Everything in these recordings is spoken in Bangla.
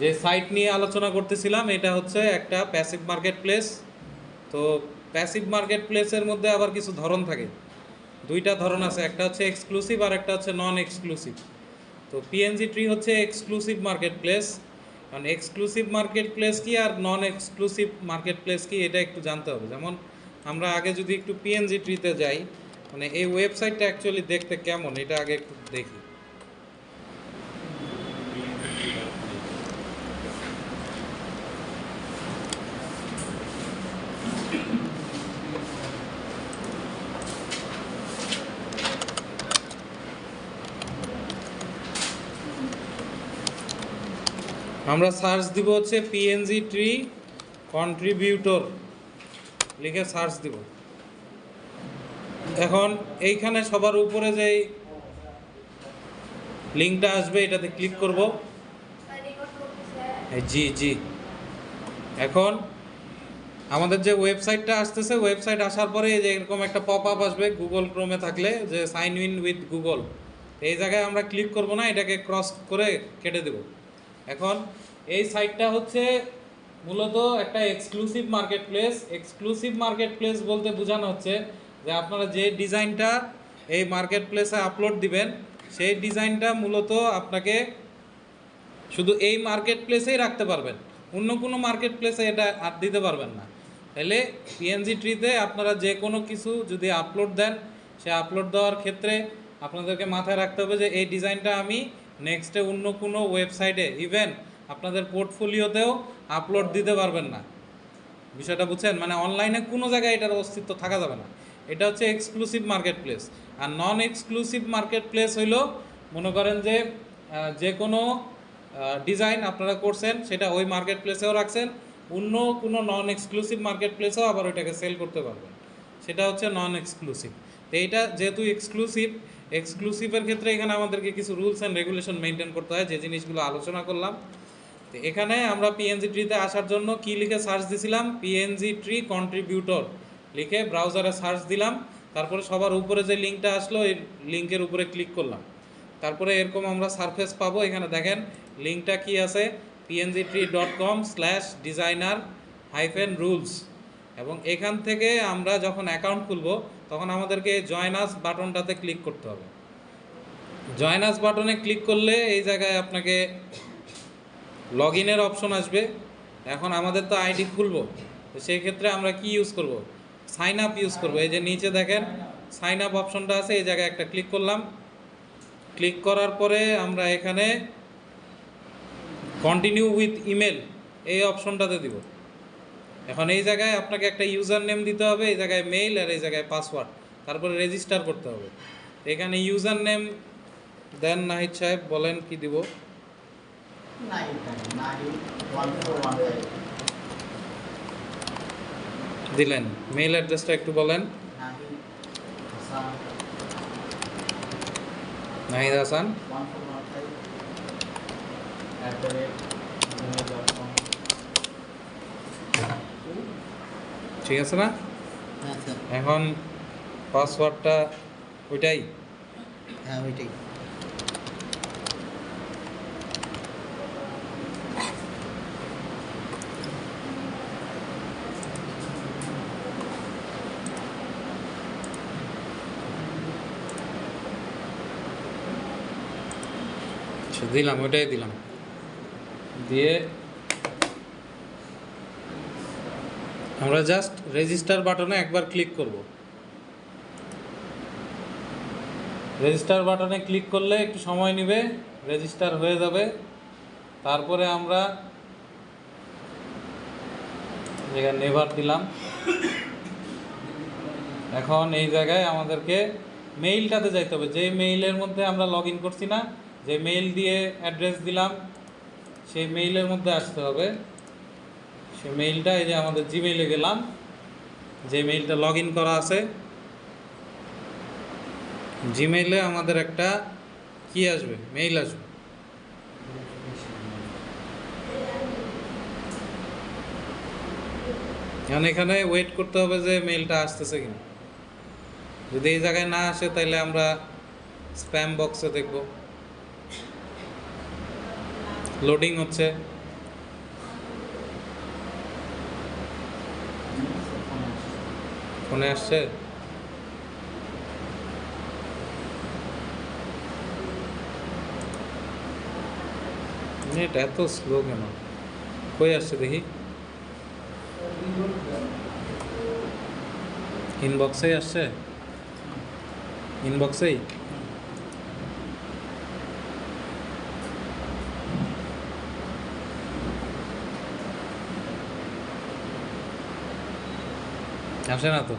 যে সাইট নিয়ে আলোচনা করতেছিলাম এটা হচ্ছে একটা প্যাসিভ মার্কেট প্লেস। তো প্যাসিভ মার্কেট প্লেসের মধ্যে আবার কিছু ধরন থাকে, দুইটা ধরন আছে, একটা হচ্ছে এক্সক্লুসিভ আর একটা হচ্ছে নন এক্সক্লুসিভ। তো পিএনজি ট্রি হচ্ছে এক্সক্লুসিভ মার্কেট প্লেস। কারণ এক্সক্লুসিভ মার্কেট প্লেস কি আর নন এক্সক্লুসিভ মার্কেট প্লেস কি এটা একটু জানতে হবে। যেমন আমরা আগে যদি একটু পিএনজি ট্রিতে যাই, মানে এই ওয়েবসাইটটা অ্যাকচুয়ালি দেখতে কেমন এটা আগে একটু দেখি। আমরা সার্চ দিব হচ্ছে পিএনজি ট্রি কন্ট্রিবিউটর লিখে সার্চ দিব। এখন এইখানে সবার উপরে যেই লিঙ্কটা আসবে এটাতে ক্লিক করব। জি জি। এখন আমাদের যে ওয়েবসাইটটা আসতেছে, ওয়েবসাইট আসার পরে এই যে এরকম একটা পপ আপ আসবে গুগল ক্রোমে থাকলে, যে সাইন ইন উইথ গুগল। এই জায়গায় আমরা ক্লিক করব না, এটাকে ক্রস করে কেটে দেব। এখন এই সাইটটা হচ্ছে মূলত একটা exclusive market place. Exclusive market place বলতে বোঝানো হচ্ছে যে আপনারা যে ডিজাইনটা এই মার্কেট প্লেসে আপলোড দিবেন সেই ডিজাইনটা মূলত আপনাকে শুধু এই মার্কেট প্লেসেই রাখতে পারবেন, অন্য কোনো মার্কেট প্লেসে এটা আর দিতে পারবেন না। তাহলে পিএনজি ট্রিতে আপনারা যে কোনো কিছু যদি আপলোড দেন, সে আপলোড দেওয়ার ক্ষেত্রে আপনাদেরকে মাথায় রাখতে হবে যে এই ডিজাইনটা আমি নেক্সটে অন্য কোনো ওয়েবসাইটে, ইভেন আপনাদের পোর্টফোলিওতেও আপলোড দিতে পারবেন না। বিষয়টা বুঝছেন? মানে অনলাইনে কোনো জায়গায় এটার অস্তিত্ব থাকা যাবে না। এটা হচ্ছে এক্সক্লুসিভ মার্কেট প্লেস। আর নন এক্সক্লুসিভ মার্কেট প্লেস হইল, মনে করেন যে যে কোনো ডিজাইন আপনারা করছেন সেটা ওই মার্কেট প্লেসেও রাখছেন, অন্য কোনো নন এক্সক্লুসিভ মার্কেট প্লেসেও আবার ওইটাকে সেল করতে পারবেন, সেটা হচ্ছে নন এক্সক্লুসিভ। তো এইটা যেহেতু এক্সক্লুসিভ, এক্সক্লুসিভের ক্ষেত্রে এখানে আমাদেরকে কিছু রুলস অ্যান্ড রেগুলেশন মেনটেন করতে হয়, যে জিনিসগুলো আলোচনা করলাম। তো এখানে আমরা পিএনজি ট্রিতে আসার জন্য কি লিখে সার্চ দিছিলাম, পিএনজি ট্রি কন্ট্রিবিউটর লিখে ব্রাউজারে সার্চ দিলাম। তারপরে সবার উপরে যে লিঙ্কটা আসলো এই লিঙ্কের উপরে ক্লিক করলাম। তারপরে এরকম আমরা সারফেস পাবো। এখানে দেখেন লিঙ্কটা কি আছে, pngtree.com/designer-rules। এবং এখান থেকে আমরা যখন অ্যাকাউন্ট খুলব তখন আমাদেরকে জয়েন আস বাটনটাতে ক্লিক করতে হবে। জয়েন আস বাটনে ক্লিক করলে এই জায়গায় আপনাকে লগ ইনের অপশন আসবে। এখন আমাদের তো আইডি খুলবো, তো সেই ক্ষেত্রে আমরা কি ইউজ করব, সাইন আপ ইউজ করব। এই যে নিচে দেখেন সাইন আপ অপশনটা আছে, এই জায়গায় একটা ক্লিক করলাম। ক্লিক করার পরে আমরা এখানে কন্টিনিউ উইথ ইমেল এই অপশনটাতে দিব। এখন এই জায়গায় আপনাকে একটা ইউজার নেম দিতে হবে, এই জায়গায় মেইল আর এই জায়গায় পাসওয়ার্ড, তারপরে রেজিস্টার করতে হবে। এখানে ইউজার নেম দেন নাহিদ সাহেব, বলেন কি দিব? দিলেন। মেইল অ্যাড্রেসটা একটু বলেন। নাহিদ হাসান। ঠিক আছে না? এখন পাসওয়ার্ডটা ওইটাই? হ্যাঁ ওইটাই। দিলাম, ওইটাই দিলাম। দিয়ে আমরা জাস্ট রেজিস্টার বাটনে একবার ক্লিক করব। রেজিস্টার বাটনে ক্লিক করলে একটু সময় নেবে, রেজিস্টার হয়ে যাবে। তারপরে আমরা জায়গায় নেভার দিলাম। এখন এই জায়গায় আমাদেরকে মেইলটাতে যাইতে হবে, যে মেইলের মধ্যে আমরা লগ ইন করছি না, যে মেইল দিয়ে অ্যাড্রেস দিলাম সেই মেইলের মধ্যে আসতে হবে। সেই মেইলটা এই যে আমাদের জিমেইলে গেলাম, যে মেইলটা লগ ইন করা আছে, জিমেইলে আমাদের একটা কি আসবে, মেইল আসবে। এখন এখানে ওয়েট করতে হবে যে মেইলটা আসতেছে কিনা। যদি এই জায়গায় না আসে তাহলে আমরা স্প্যাম বক্সে দেখব। লোডিং হচ্ছে। ফোনে আসছে? নেট এত স্লো কেন? কই আসছে দেখি? ইনবক্সেই আসছে? ইনবক্সেই? আসে না তো।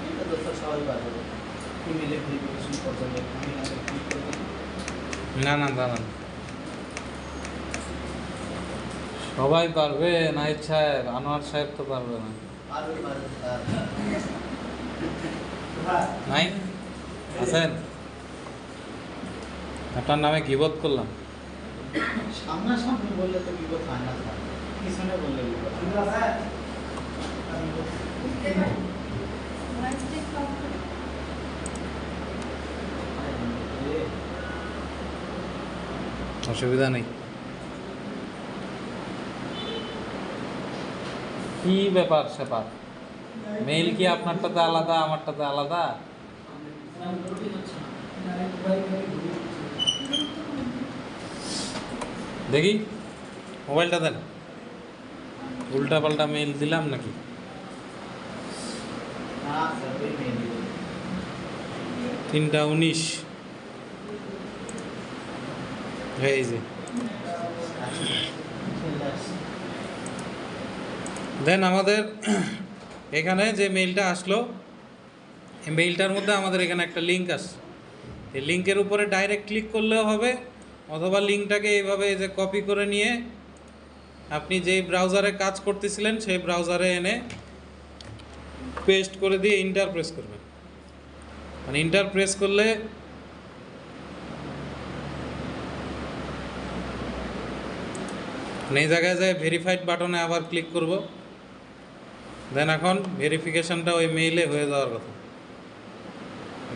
এটা তো স্যার সবাই পারবে। ইমেলে ভেরিফিকেশন করতে হবে, আমি আগে ক্লিক করব। না না দাঁড়ান, সবাই পারবে? নাহিদ সাহেব, আনোয়ার সাহেব তো পারবে না। পারবে স্যার। নাই আছেন? আপনার নামে গিবত করলাম। সামনাসামনি বললে তো বিপদ হয় না স্যার, পিছনে বললে বিপদ হয়। অসুবিধা নেই। কি ব্যাপার স্যাপার? মেইল কি আপনারটাতে আলাদা, আমারটাতে আলাদা? দেখি মোবাইলটা দেন। উল্টা পাল্টা মেইল দিলাম নাকি? না স্যার, ওই মেয়ে 3টা 19 এই যে দেন আমাদের এখানে যে মেইলটা আসলো, এই মেইলটার মধ্যে আমাদের এখানে একটা লিঙ্ক আসছে। এই লিঙ্কের উপরে ডাইরেক্ট ক্লিক করলেও হবে, অথবা লিঙ্কটাকে এইভাবে এই যে কপি করে নিয়ে আপনি যেই ব্রাউজারে কাজ করতেছিলেন সেই ব্রাউজারে এনে পেস্ট করে দিয়ে ইন্টার প্রেস করবেন। মানে ইন্টার প্রেস করলে এই জায়গায় যায় ভেরিফাইড বাটনে আবার ক্লিক করব। দেন এখন ভেরিফিকেশনটা ওই মেইলে হয়ে যাওয়ার কথা।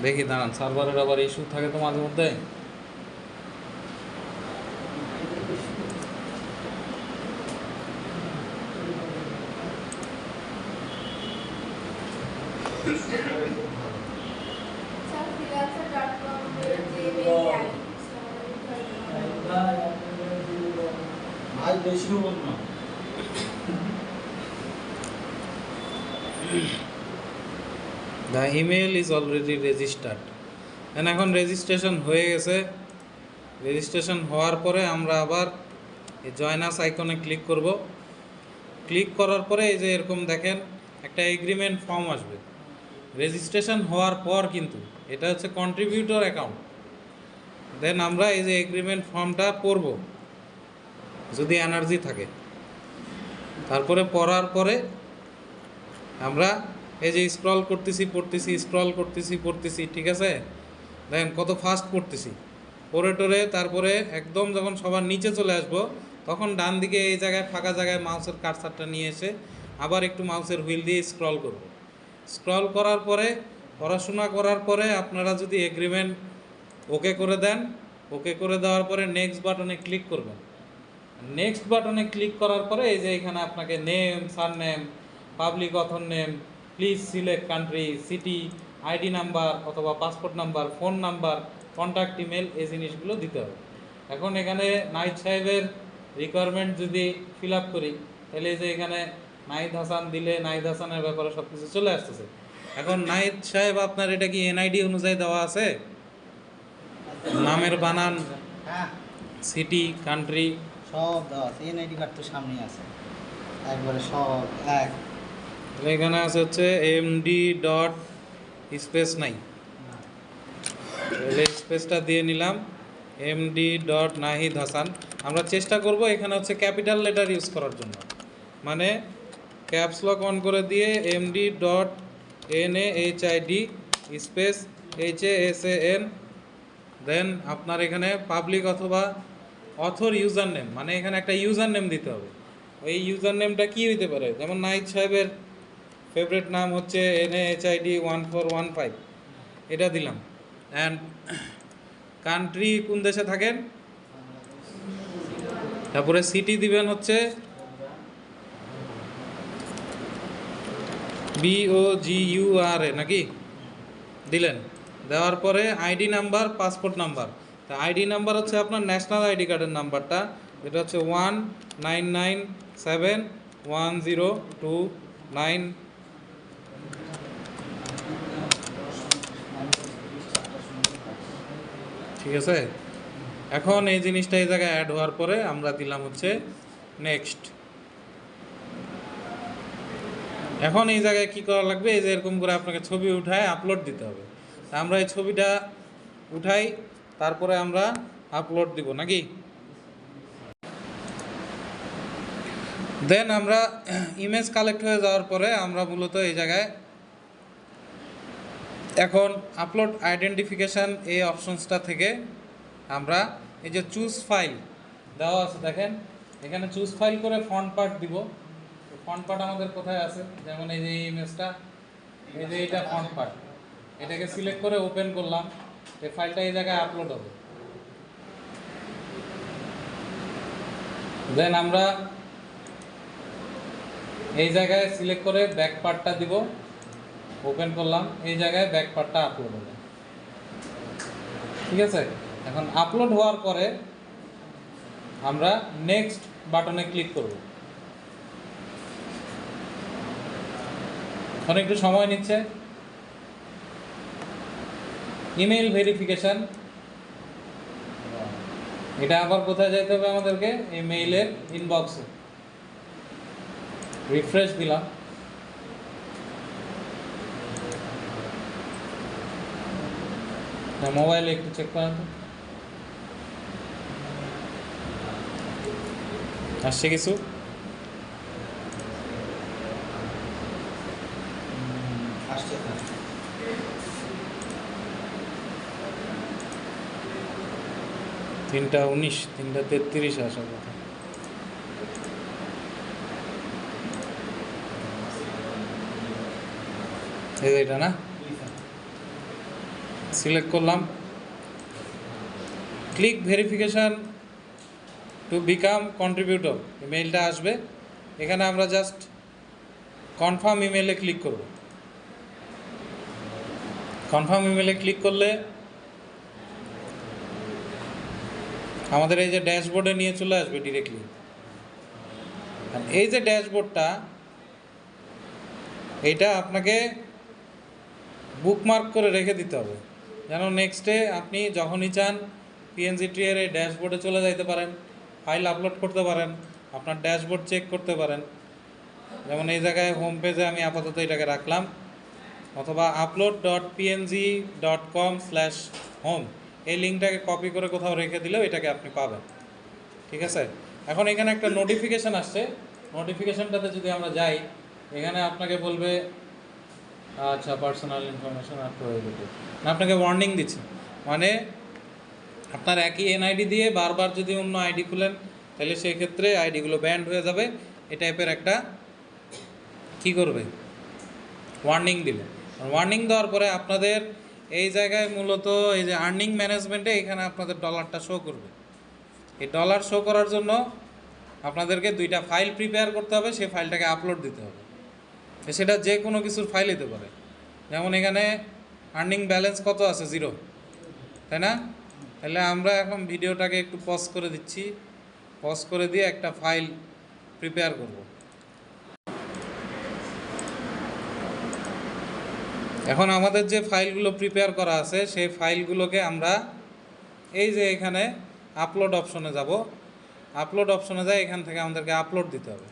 দেখি দাঁড়ান, সার্ভারের আবার ইস্যু থাকে তো মাঝে মধ্যে। ভাই বেশি বল না। The email is already registered. এখন রেজিস্ট্রেশন হয়ে গেছে। রেজিস্ট্রেশন হওয়ার পরে আমরা আবার এই জয়েন আস আইকনে ক্লিক করব। ক্লিক করার পরে এই যে এরকম দেখেন একটা এগ্রিমেন্ট ফর্ম আসবে রেজিস্ট্রেশন হওয়ার পর, কিন্তু এটা হচ্ছে কন্ট্রিবিউটর অ্যাকাউন্ট। দেন আমরা এই যে এগ্রিমেন্ট ফর্মটা পড়ব যদি এনার্জি থাকে। তারপরে পড়ার পরে আমরা এই যে স্ক্রল করতেছি পড়তেছি, ঠিক আছে? দেখেন কত ফাস্ট পড়তেছি, পড়ে টোরে তারপরে একদম যখন সবার নিচে চলে আসবো তখন ডান দিকে এই জায়গায় ফাঁকা জায়গায় মাউসের কার্সারটা নিয়ে এসে আবার একটু মাউসের হুইল দিয়ে স্ক্রল করব। স্ক্রল করার পরে পড়াশোনা করার পরে আপনারা যদি এগ্রিমেন্ট ওকে করে দেন, ওকে করে দেওয়ার পরে নেক্সট বাটনে ক্লিক করবেন। নেক্সট বাটনে ক্লিক করার পরে এই যে এখানে আপনাকে name, surname, public author name, please select country, city, ID number অথবা passport number, phone number, contact email, এই জিনিসগুলো দিতে হবে। এখন এখানে নাহিদ সাহেবের রিকোয়ারমেন্ট যদি ফিল আপ করি, তাহলে এই যে এখানে নাহিদ হাসান দিলে নাহিদ হাসানের ব্যাপারে সব কিছু চলে আসতেছে। এখন নাহিদ সাহেব আপনার এটা কি এনআইডি অনুযায়ী দেওয়া আছে? নামের বানান, হ্যাঁ, সিটি, কান্ট্রি সব দেওয়া আছে। এনআইডি কার্ড তো সামনে আছে, একবারে সব এক। এখানে আছে হচ্ছে এমডি ডট স্পেস নাই, তাহলে স্পেসটা দিয়ে নিলাম এমডি ডট নাহিদ হাসান। আমরা চেষ্টা করব এখানে হচ্ছে ক্যাপিটাল লেটার ইউজ করার জন্য, মানে ক্যাপস লক অন করে দিয়ে MD dot NAHID space HASAN। দেন আপনার এখানে পাবলিক অথবা অথর ইউজার নেম, মানে এখানে একটা ইউজার নেম দিতে হবে। ওই ইউজার নেমটা কী হইতে পারে, যেমন নাহিদ সাহেবের ফেভারিট নাম হচ্ছে NAHID 1415, এটা দিলাম। অ্যান্ড কান্ট্রি কোন দেশে থাকেন, তারপরে সিটি দিবেন হচ্ছে BOGURA নাকি দিলেন। দেওয়ার পরে আইডি নাম্বার, পাসপোর্ট নাম্বার। তা আইডি নাম্বার হচ্ছে আপনার ন্যাশনাল আইডি কার্ডের নাম্বারটা, যেটা হচ্ছে 19971029। ঠিক আছে, এখন এই জিনিসটা এই জায়গায় অ্যাড হওয়ার পরে আমরা দিলাম হচ্ছে নেক্সট। এখন এই জায়গায় কি করা লাগবে, এই যে এরকম করে আপনাকে ছবি উঠায় আপলোড দিতে হবে। তা আমরা এই ছবিটা উঠাই, তারপরে আমরা আপলোড দিব নাকি। দেন আমরা ইমেজ কালেক্ট হয়ে যাওয়ার পরে আমরা মূলত এই জায়গায় এখন আপলোড আইডেন্টিফিকেশান এই অপশনসটা থেকে আমরা এই যে চুজ ফাইল দেওয়া আছে, দেখেন এখানে চুজ ফাইল করে ফন্ট পার্ট দিব। ফন্ট পার্ট আমাদের কোথায় আছে, যেমন এই যে এই ইমেজটা, এই যে এটা ফন্ট পার্ট, এটাকে সিলেক্ট করে ওপেন করলাম, এই ফাইলটা এই জায়গায় আপলোড হবে। দেন আমরা এই জায়গায় সিলেক্ট করে ব্যাক পার্টটা দিব, ওপেন করলাম, এই জায়গায় ব্যাক পার্টটা আপলোড হবে। ঠিক আছে, এখন আপলোড হওয়ার পরে আমরা নেক্সট বাটনে ক্লিক করব। এখন একটু সময় নিচ্ছে। ইমেল ভেরিফিকেশন, এটা আবার কোথায় যেতে হবে আমাদেরকে, এই মেইলের ইনবক্সে। রিফ্রেশ দিলাম, মোবাইলে একটু চেক করেন তো আসছে কিছু। আসছে স্যার। 3:19, 3:33 আসার কথা। এই যে এটা না, সিলেক্ট করলাম, click verification to become contributor, ইমেইলটা আসবে। এখানে আমরা জাস্ট কনফার্ম ইমেইলে ক্লিক করব। কনফার্ম ইমেইলে ক্লিক করলে আমাদের এই যে ড্যাশবোর্ডে নিয়ে চলে আসবে ডিরেক্টলি। এই যে ড্যাশবোর্ডটা, এইটা আপনাকে বুকমার্ক করে রেখে দিতে হবে, যেন নেক্সটে আপনি যখনই চান পিএনজি ট্রি এর এই ড্যাশবোর্ডে চলে যাইতে পারেন, ফাইল আপলোড করতে পারেন, আপনার ড্যাশবোর্ড চেক করতে পারেন। যেমন এই জায়গায় হোম পেজে আমি আপাতত এটাকে রাখলাম, অথবা upload.png.com/home এই লিঙ্কটাকে কপি করে কোথাও রেখে দিলেও এটাকে আপনি পাবেন। ঠিক আছে, এখন এখানে একটা নোটিফিকেশান আসছে, নোটিফিকেশানটাতে যদি আমরা যাই, এখানে আপনাকে বলবে আচ্ছা পার্সোনাল ইনফরমেশন আর প্রয়োজন না, আপনাকে ওয়ার্নিং দিচ্ছে, মানে আপনার একই এনআইডি দিয়ে বারবার যদি অন্য আইডি খুলেন তাহলে সেই ক্ষেত্রে আইডিগুলো ব্যান্ড হয়ে যাবে। এই টাইপের একটা কি করবে, ওয়ার্নিং দিবে। ওয়ার্নিং দেওয়ার পরে আপনাদের এই জায়গায় মূলত এই যে আর্নিং ম্যানেজমেন্টে এখানে আপনাদের ডলারটা শো করবে। এই ডলার শো করার জন্য আপনাদেরকে দুইটা ফাইল প্রিপেয়ার করতে হবে, সেই ফাইলটাকে আপলোড দিতে হবে। সেটা যে কোনো কিছুর ফাইল হতে পারে, যেমন এখানে আর্নিং ব্যালেন্স কত আছে, 0, তাই না? তাহলে আমরা এখন ভিডিওটাকে একটু পজ করে দিচ্ছি, পজ করে দিয়ে একটা ফাইল প্রিপেয়ার করব। এখন আমাদের যে ফাইলগুলো প্রিপেয়ার করা আছে সেই ফাইলগুলোকে আমরা এই যে এখানে আপলোড অপশনে যাব, আপলোড অপশনে যাই, এখান থেকে আমাদেরকে আপলোড দিতে হবে।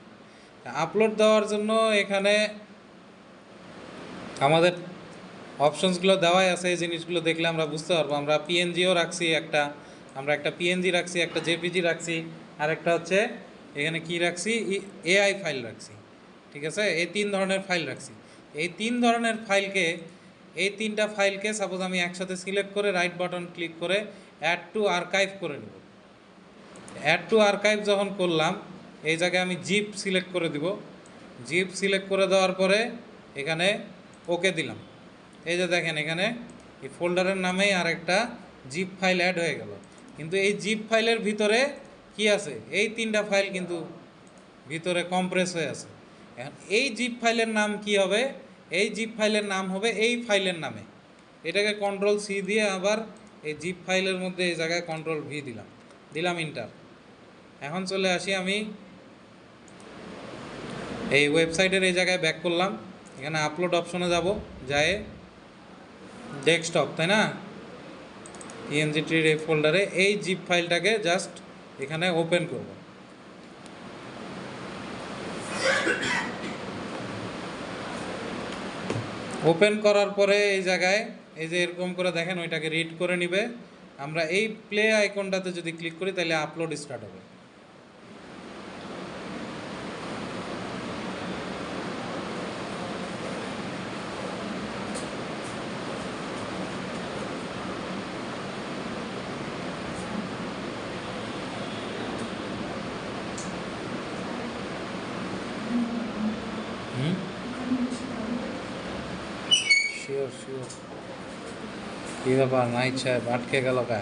আপলোড দেওয়ার জন্য এখানে আমাদের অপশনসগুলো দেওয়াই আছে, এই জিনিসগুলো দেখলে আমরা বুঝতে পারবো। আমরা পিএনজিও রাখছি একটা, আমরা একটা পিএনজি রাখছি, একটা জেপিজি রাখছি, আর একটা হচ্ছে এখানে কি রাখছি, এআই ফাইল রাখছি। ঠিক আছে, এই 3 ধরনের ফাইল রাখছি। এই 3 ধরনের ফাইলকে, এই 3টা ফাইলকে সাপোজ আমি একসাথে সিলেক্ট করে রাইট বাটন ক্লিক করে অ্যাড টু আর্কাইভ করে নেব। অ্যাড টু আর্কাইভ যখন করলাম, এই জায়গায় আমি জিপ সিলেক্ট করে দিব। জিপ সিলেক্ট করে দেওয়ার পরে এখানে ওকে দিলাম। এই যে দেখেন এখানে এই ফোল্ডারের নামেই আর একটা জিপ ফাইল অ্যাড হয়ে গেল। কিন্তু এই জিপ ফাইলের ভিতরে কি আছে, এই 3টা ফাইল কিন্তু ভিতরে কম্প্রেস হয়ে আছে। এখন এই জিপ ফাইলের নাম কি হবে, এই জিপ ফাইলের নাম হবে এই ফাইলের নামে। এটাকে কন্ট্রোল সি দিয়ে আবার এই জিপ ফাইলের মধ্যে এই জায়গায় কন্ট্রোল ভি দিলাম ইন্টার। এখন চলে আসি আমি এই ওয়েবসাইটের এই জায়গায় ব্যাক করলাম, এখানে আপলোড অপশনে যাব, যায় ডেস্কটপ, তাই না, পিএনজি ট্রির এই ফোল্ডারে এই জিপ ফাইলটাকে জাস্ট এখানে ওপেন করব। ওপেন করার পরে এই জায়গায় এই যে এরকম করে দেখেন ওইটাকে রিড করে নিবে। আমরা এই প্লে আইকনটাতে যদি ক্লিক করি তাহলে আপলোড স্টার্ট হবে। শিওর শিওর, কী ব্যাপার নাইট সাহেব আটকে গেল কা?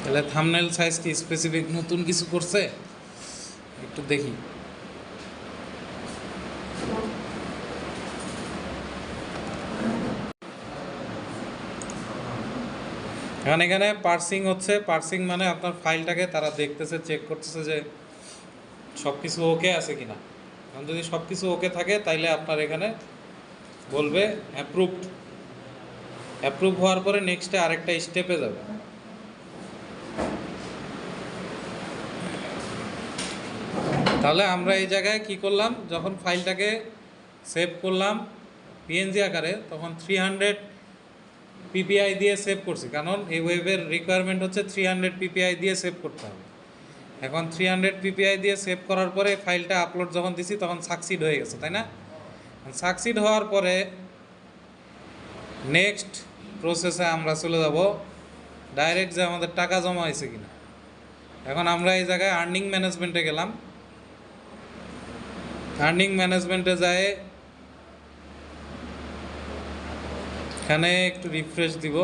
তাহলে থাম্বনেল সাইজ কি স্পেসিফিক নতুন কিছু করছে একটু দেখি। এখন এখানে পার্সিং হচ্ছে, পার্সিং মানে আপনার ফাইলটাকে তারা দেখতেছে, চেক করতেছে যে সব কিছু ওকে আছে কিনা। এখন যদি সব কিছু ওকে থাকে তাইলে আপনার এখানে বলবে অ্যাপ্রুভড। অ্যাপ্রুভ হওয়ার পরে নেক্সটে আরেকটা স্টেপে যাবে। তাহলে আমরা এই জায়গায় কি করলাম, যখন ফাইলটাকে সেভ করলাম পিএনজি আকারে তখন 300 পিপিআই দিয়ে সেভ করছি, কারণ এই ওয়েবের রিকোয়ারমেন্ট হচ্ছে 300 পিপিআই দিয়ে সেভ করতে হবে। এখন 300 পিপিআই দিয়ে সেভ করার পরে ফাইলটা আপলোড যখন দিছি তখন সাকসিড হয়ে গেছে, তাই না? সাকসিড হওয়ার পরে নেক্সট প্রসেসে আমরা চলে যাব ডাইরেক্ট যে আমাদের টাকা জমা হয়েছে কিনা। এখন আমরা এই জায়গায় আর্নিং ম্যানেজমেন্টে গেলাম। আর্নিং ম্যানেজমেন্টে যায় এখানে একটু রিফ্রেশ দিব।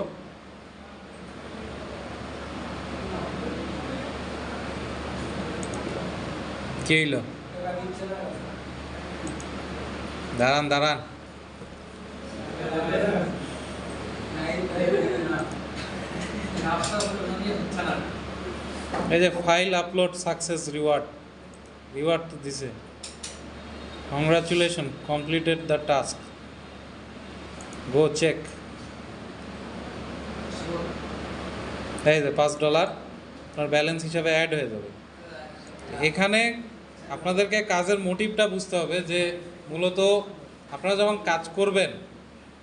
কি হইল? দাঁড়ান দাঁড়ান, এই যে file upload success reward, reward তো দিছে, congratulation completed the task, go check. এই যে $5 আপনার ব্যালেন্স হিসাবে অ্যাড হয়ে যাবে। এখানে আপনাদেরকে কাজের মোটিভটা বুঝতে হবে যে মূলত আপনারা যখন কাজ করবেন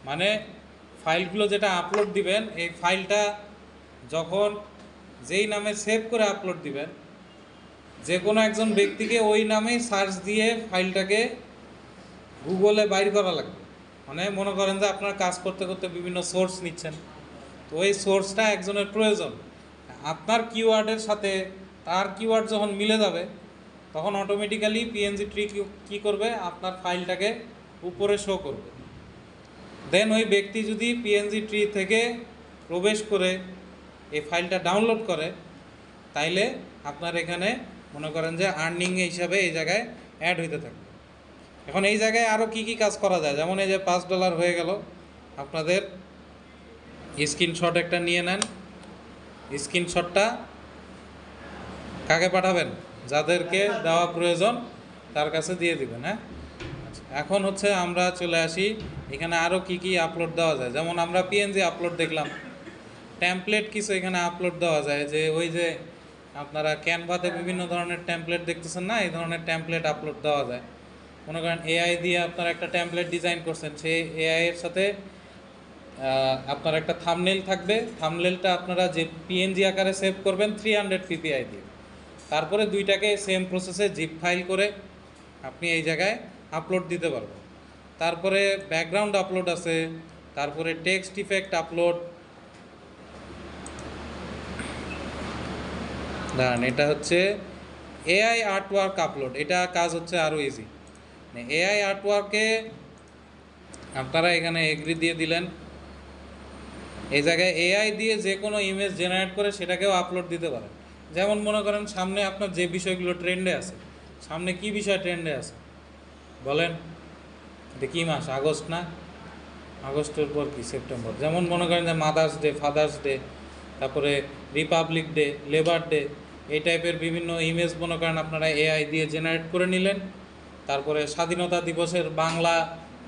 মানে ফাইলগুলো যেটা আপলোড দিবেন, এই ফাইলটা যখন যেই নামে সেভ করে আপলোড দিবেন, যে কোনো একজন ব্যক্তিকে ওই নামেই সার্চ দিয়ে ফাইলটাকে গুগলে বাইর করা লাগবে। মানে মনে করেন যে আপনার কাজ করতে করতে বিভিন্ন সোর্স নিচ্ছেন, তো ওই সোর্সটা একজনের প্রয়োজন। আপনার কিওয়ার্ডের সাথে তার কিওয়ার্ড যখন মিলে যাবে তখন অটোমেটিক্যালি পিএনজি ট্রি কী করবে, আপনার ফাইলটাকে উপরে শো করবে। দেন ওই ব্যক্তি যদি পিএনজি ট্রি থেকে প্রবেশ করে এই ফাইলটা ডাউনলোড করে তাইলে আপনার এখানে মনে করেন যে আর্নিং হিসাবে এই জায়গায় অ্যাড হইতে থাকবে। এখন এই জায়গায় আরও কী কী কাজ করা যায়, যেমন এই যে $5 হয়ে গেল, আপনাদের স্ক্রিনশট একটা নিয়ে নেন। স্ক্রিনশটটা কাকে পাঠাবেন, যাদেরকে দেওয়া প্রয়োজন তার কাছে দিয়ে দিবেন। হ্যাঁ, এখন হচ্ছে আমরা চলে আসি এখানে আরও কি কি আপলোড দেওয়া যায়। যেমন আমরা পিএনজি আপলোড দেখলাম, টেমপ্লেট কিছু এখানে আপলোড দেওয়া যায়। যে ওই যে আপনারা ক্যানভাতে বিভিন্ন ধরনের টেমপ্লেট দেখতেছেন না, এই ধরনের টেমপ্লেট আপলোড দেওয়া যায়। মনে করেন এআই দিয়ে আপনারা একটা টেমপ্লেট ডিজাইন করছেন, সেই এআই এর সাথে আপনার একটা থাম্বনেল থাকবে। থাম্বনেলটা আপনারা যে পিএনজি আকারে সেভ করবেন 300 পিপিআই দিয়ে, তারপরে দুইটাকে সেম প্রসেসে জিপ ফাইল করে আপনি এই জায়গায় আপলোড দিতে পারবেন। তারপরে ব্যাকগ্রাউন্ড আপলোড আছে, তারপরে টেক্সট ইফেক্ট আপলোড। দাঁড়ান, এটা হচ্ছে এআই আর্টওয়ার্ক আপলোড, এটা কাজ হচ্ছে আরও ইজি। এআই আর্টওয়ার্কে আপনারা এখানে এগ্রি দিয়ে দিলেন, এই জায়গায় এআই দিয়ে যে কোনো ইমেজ জেনারেট করে সেটাকেও আপলোড দিতে পারেন। যেমন মনে করেন সামনে আপনার যে বিষয়গুলো ট্রেন্ডে আছে, সামনে কি বিষয় ট্রেন্ডে আছে বলেন? এটা কি মাস? আগস্ট না? আগস্টের পর কি সেপ্টেম্বর? যেমন মনে করেন যে মাদার্স ডে, ফাদার্স ডে, তারপরে রিপাবলিক ডে, লেবার ডে, এই টাইপের বিভিন্ন ইমেজ মনে করেন আপনারা এআই দিয়ে জেনারেট করে নিলেন। তারপরে স্বাধীনতা দিবসের বাংলা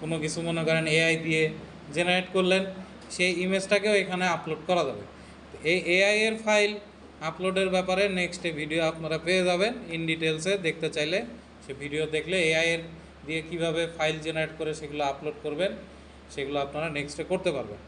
কোনো কিছু মনে করেন এআই দিয়ে জেনারেট করলেন, সেই ইমেজটাকেও এখানে আপলোড করা যাবে। তো এই এআই এর ফাইল আপলোডের ব্যাপারে নেক্সটে ভিডিও আপনারা পেয়ে যাবেন ইন ডিটেলসে। দেখতে চাইলে সে ভিডিও দেখলে এআই এর দিয়ে কিভাবে ফাইল জেনারেট করে সেগুলো আপলোড করবেন সেগুলো আপনারা নেক্সটে করতে পারবেন।